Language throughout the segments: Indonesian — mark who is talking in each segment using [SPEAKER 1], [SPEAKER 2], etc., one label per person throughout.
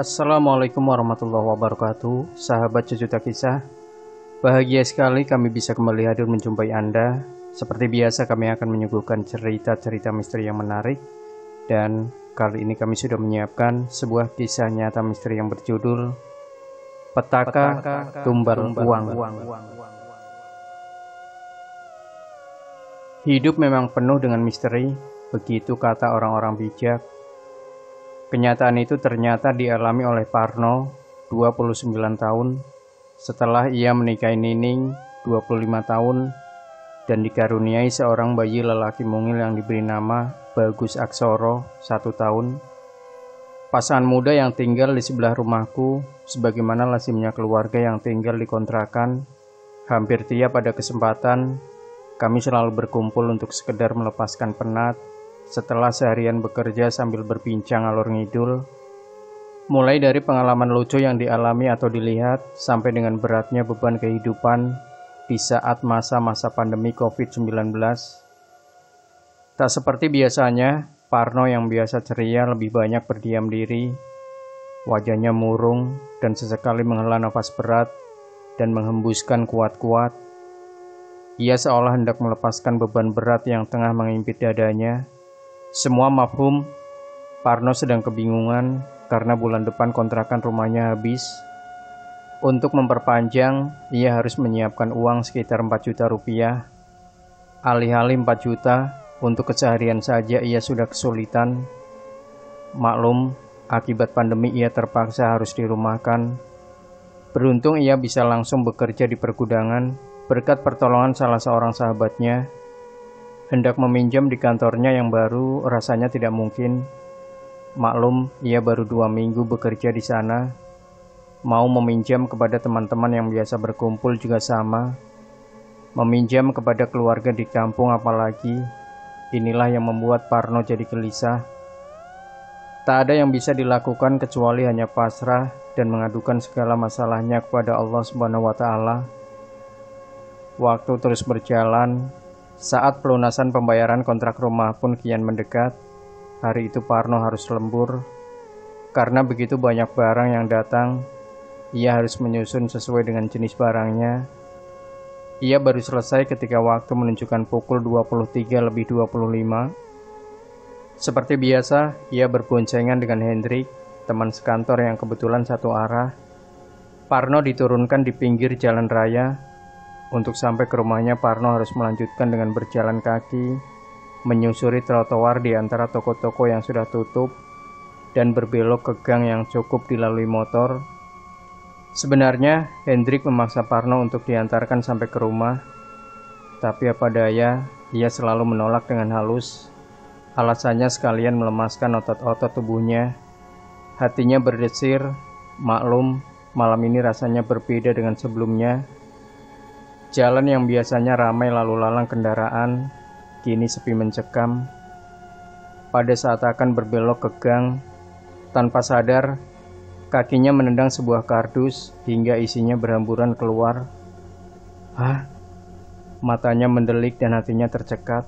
[SPEAKER 1] Assalamualaikum warahmatullahi wabarakatuh. Sahabat Sejuta Kisah, bahagia sekali kami bisa kembali hadir menjumpai Anda. Seperti biasa kami akan menyuguhkan cerita-cerita misteri yang menarik. Dan kali ini kami sudah menyiapkan sebuah kisah nyata misteri yang berjudul Petaka Tumbal Uang. Hidup memang penuh dengan misteri, begitu kata orang-orang bijak. Kenyataan itu ternyata dialami oleh Parno, 29 tahun, setelah ia menikahi Nining, 25 tahun, dan dikaruniai seorang bayi lelaki mungil yang diberi nama Bagus Aksoro, 1 tahun. Pasangan muda yang tinggal di sebelah rumahku, sebagaimana lazimnya keluarga yang tinggal di kontrakan, hampir tiap pada kesempatan, kami selalu berkumpul untuk sekedar melepaskan penat, setelah seharian bekerja sambil berbincang alur ngidul, mulai dari pengalaman lucu yang dialami atau dilihat, sampai dengan beratnya beban kehidupan di saat masa-masa pandemi COVID-19. Tak seperti biasanya, Parno yang biasa ceria lebih banyak berdiam diri, wajahnya murung dan sesekali menghela nafas berat dan menghembuskan kuat-kuat. Ia seolah hendak melepaskan beban berat yang tengah mengimpit dadanya. Semua mafhum, Parno sedang kebingungan karena bulan depan kontrakan rumahnya habis. Untuk memperpanjang, ia harus menyiapkan uang sekitar 4 juta rupiah. Alih-alih 4 juta, untuk keseharian saja ia sudah kesulitan. Maklum, akibat pandemi ia terpaksa harus dirumahkan. Beruntung ia bisa langsung bekerja di pergudangan berkat pertolongan salah seorang sahabatnya. Hendak meminjam di kantornya yang baru rasanya tidak mungkin. Maklum, ia baru 2 minggu bekerja di sana. Mau meminjam kepada teman-teman yang biasa berkumpul juga sama. Meminjam kepada keluarga di kampung apalagi. Inilah yang membuat Parno jadi gelisah. Tak ada yang bisa dilakukan kecuali hanya pasrah dan mengadukan segala masalahnya kepada Allah Subhanahu wa Ta'ala. Waktu terus berjalan. Saat pelunasan pembayaran kontrak rumah pun kian mendekat, hari itu Parno harus lembur. Karena begitu banyak barang yang datang, ia harus menyusun sesuai dengan jenis barangnya. Ia baru selesai ketika waktu menunjukkan pukul 23:25. Seperti biasa, ia berboncengan dengan Hendrik, teman sekantor yang kebetulan satu arah. Parno diturunkan di pinggir jalan raya. Untuk sampai ke rumahnya, Parno harus melanjutkan dengan berjalan kaki, menyusuri trotoar di antara toko-toko yang sudah tutup, dan berbelok ke gang yang cukup dilalui motor. Sebenarnya, Hendrik memaksa Parno untuk diantarkan sampai ke rumah, tapi apa daya, ia selalu menolak dengan halus. Alasannya sekalian melemaskan otot-otot tubuhnya. Hatinya berdesir, maklum, malam ini rasanya berbeda dengan sebelumnya. Jalan yang biasanya ramai lalu lalang kendaraan, kini sepi mencekam. Pada saat akan berbelok ke gang, tanpa sadar, kakinya menendang sebuah kardus hingga isinya berhamburan keluar. Hah? Matanya mendelik dan hatinya tercekat.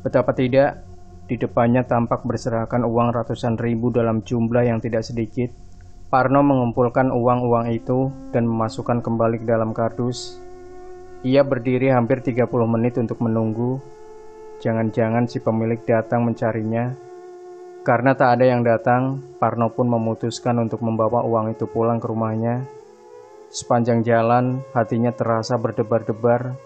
[SPEAKER 1] Betapa tidak, di depannya tampak berserakan uang ratusan ribu dalam jumlah yang tidak sedikit. Parno mengumpulkan uang-uang itu dan memasukkan kembali ke dalam kardus. Ia berdiri hampir 30 menit untuk menunggu. Jangan-jangan si pemilik datang mencarinya. Karena tak ada yang datang, Parno pun memutuskan untuk membawa uang itu pulang ke rumahnya. Sepanjang jalan, hatinya terasa berdebar-debar.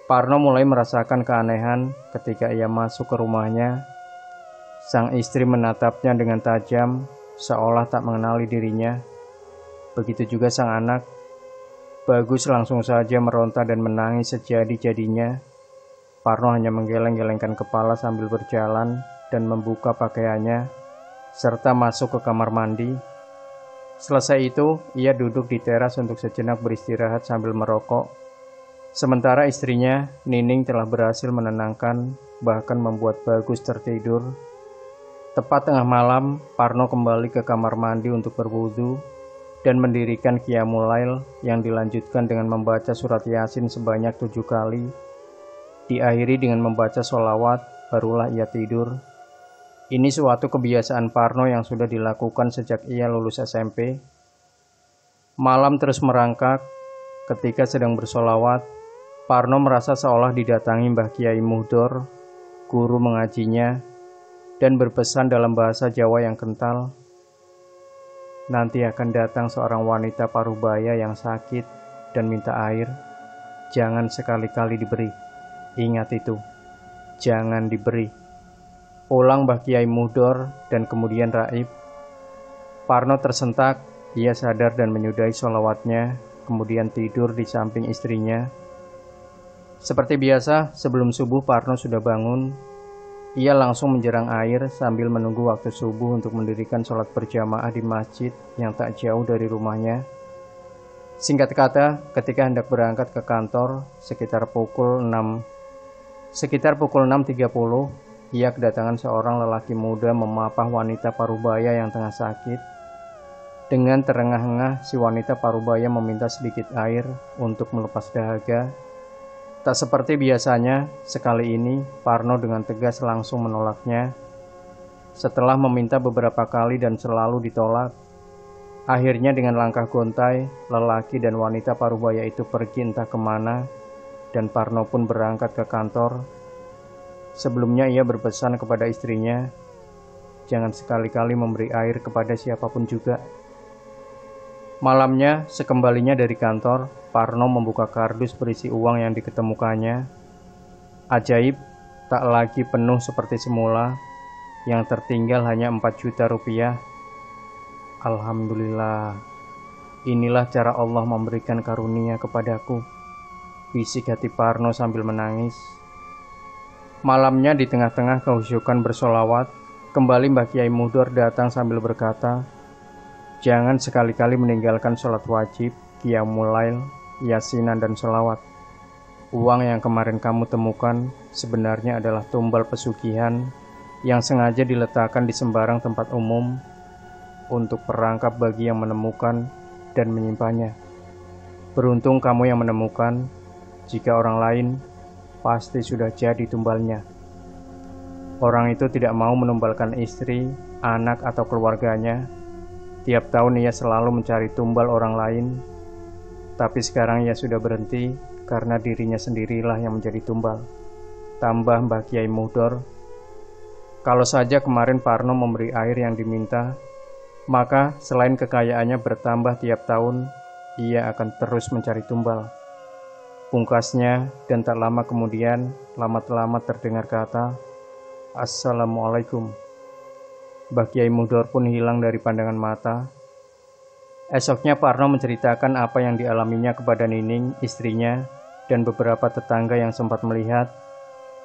[SPEAKER 1] Parno mulai merasakan keanehan ketika ia masuk ke rumahnya. Sang istri menatapnya dengan tajam, seolah tak mengenali dirinya. Begitu juga sang anak. Bagus langsung saja meronta dan menangis sejadi-jadinya. Parno hanya menggeleng-gelengkan kepala sambil berjalan dan membuka pakaiannya, serta masuk ke kamar mandi. Selesai itu, ia duduk di teras untuk sejenak beristirahat sambil merokok. Sementara istrinya, Nining, telah berhasil menenangkan, bahkan membuat Bagus tertidur. Tepat tengah malam, Parno kembali ke kamar mandi untuk berwudu dan mendirikan Qiyamul Lail yang dilanjutkan dengan membaca surat Yasin sebanyak 7 kali. Diakhiri dengan membaca sholawat, barulah ia tidur. Ini suatu kebiasaan Parno yang sudah dilakukan sejak ia lulus SMP. Malam terus merangkak, ketika sedang bersolawat, Parno merasa seolah didatangi Mbah Kiai Muhdor, guru mengajinya, dan berpesan dalam bahasa Jawa yang kental, nanti akan datang seorang wanita parubaya yang sakit dan minta air, jangan sekali-kali diberi. Ingat itu, jangan diberi. Ulang Mbah Kiai Muhdor dan kemudian raib. Parno tersentak, ia sadar dan menyudahi sholawatnya, kemudian tidur di samping istrinya. Seperti biasa, sebelum subuh Parno sudah bangun. Ia langsung menjerang air sambil menunggu waktu subuh untuk mendirikan sholat berjamaah di masjid yang tak jauh dari rumahnya. Singkat kata, ketika hendak berangkat ke kantor sekitar pukul 6.30, ia kedatangan seorang lelaki muda memapah wanita parubaya yang tengah sakit. Dengan terengah-engah, si wanita parubaya meminta sedikit air untuk melepas dahaga. Tak seperti biasanya, sekali ini Parno dengan tegas langsung menolaknya. Setelah meminta beberapa kali dan selalu ditolak, akhirnya dengan langkah gontai, lelaki dan wanita parubaya itu pergi entah kemana, dan Parno pun berangkat ke kantor. Sebelumnya ia berpesan kepada istrinya, jangan sekali-kali memberi air kepada siapapun juga. Malamnya, sekembalinya dari kantor, Parno membuka kardus berisi uang yang diketemukannya. Ajaib, tak lagi penuh seperti semula, yang tertinggal hanya 4 juta rupiah. Alhamdulillah, inilah cara Allah memberikan karunia kepadaku, bisik hati Parno sambil menangis. Malamnya di tengah-tengah kehusyukan bersolawat, kembali Mbah Kiai Muhdor datang sambil berkata, jangan sekali-kali meninggalkan sholat wajib, qiyamul lail, yasinan dan sholawat. Uang yang kemarin kamu temukan sebenarnya adalah tumbal pesugihan yang sengaja diletakkan di sembarang tempat umum untuk perangkap bagi yang menemukan dan menyimpannya. Beruntung kamu yang menemukan, jika orang lain pasti sudah jadi tumbalnya. Orang itu tidak mau menumbalkan istri, anak, atau keluarganya. Tiap tahun ia selalu mencari tumbal orang lain, tapi sekarang ia sudah berhenti karena dirinya sendirilah yang menjadi tumbal. Tambah Mbah Kiai Muhdor, kalau saja kemarin Parno memberi air yang diminta, maka selain kekayaannya bertambah tiap tahun, ia akan terus mencari tumbal. Pungkasnya, dan tak lama kemudian, lama-lama terdengar kata, Assalamualaikum. Mbah Kiai Muhdor pun hilang dari pandangan mata. Esoknya Parno menceritakan apa yang dialaminya kepada Nining, istrinya, dan beberapa tetangga yang sempat melihat.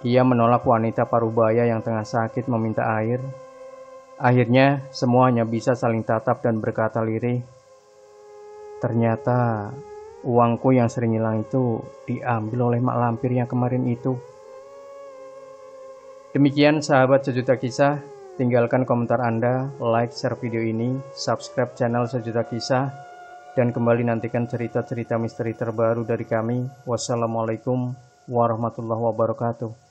[SPEAKER 1] Ia menolak wanita parubaya yang tengah sakit meminta air. Akhirnya, semuanya bisa saling tatap dan berkata lirih, ternyata uangku yang sering hilang itu diambil oleh mak lampir yang kemarin itu. Demikian sahabat Sejuta Kisah, tinggalkan komentar Anda, like, share video ini, subscribe channel Sejuta Kisah, dan kembali nantikan cerita-cerita misteri terbaru dari kami. Wassalamualaikum warahmatullahi wabarakatuh.